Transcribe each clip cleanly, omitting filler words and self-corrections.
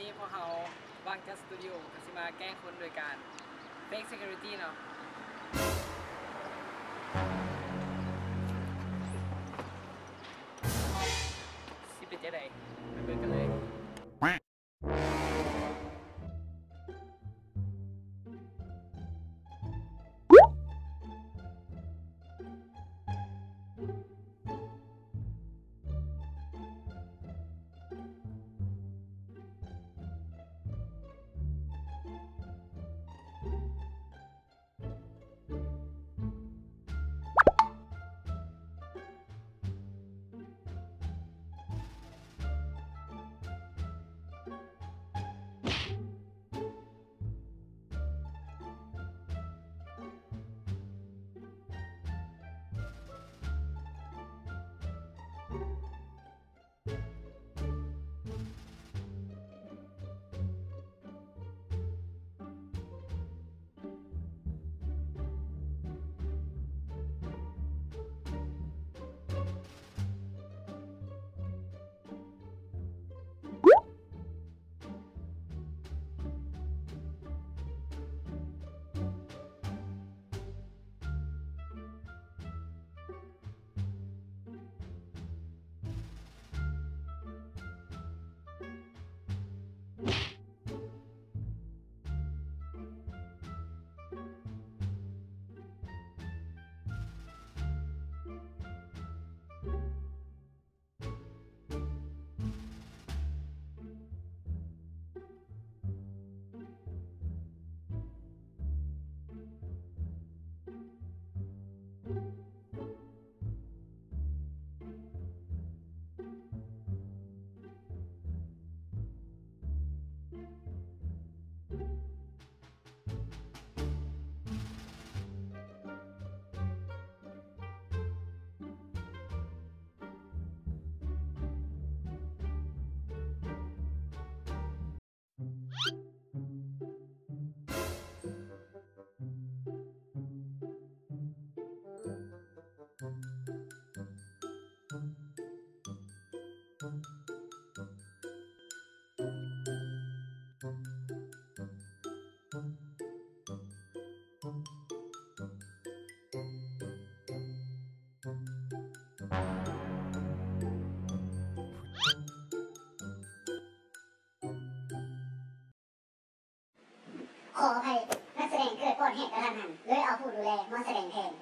นี้พวกเขาวางจัดสตูดิโอก็สิมาแกล้งคนโดยการ fake security เนาะสิเป็นจะไดไปเบิ่งกันเลยขออภัยนักแสดงเกิดปอดแหกกระทันหันเลยเอาผู้ดูแลมาแสดงแทน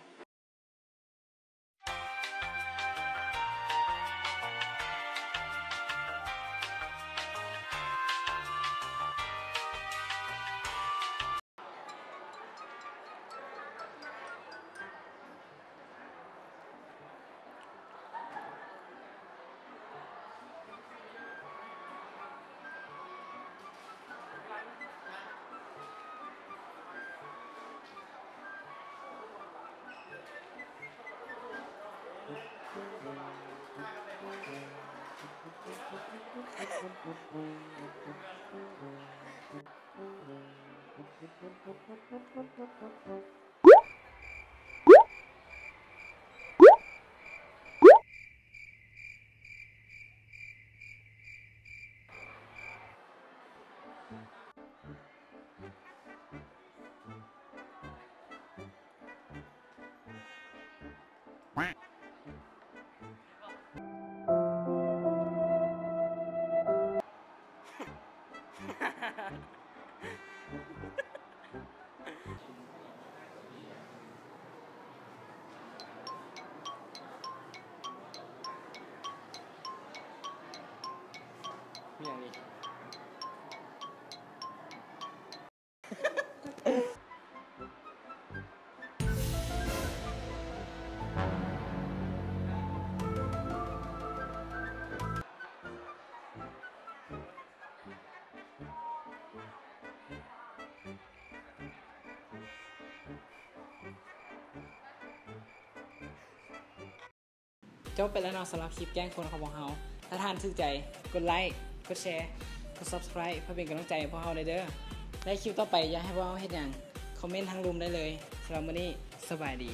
อย่างนี้จบไปแล้วเนาะสำหรับคลิปแกล้งคนของพวกเราถ้าท่านถูกใจกดไลค์กดแชร์กด Subscribe เพื่อเป็นกำลังใจให้พวกเราเด้อในคลิปต่อไปอยากให้พวกเราเฮ็ดหยังคอมเมนต์ทางรูมได้เลยสำหรับวันนี้สบายดี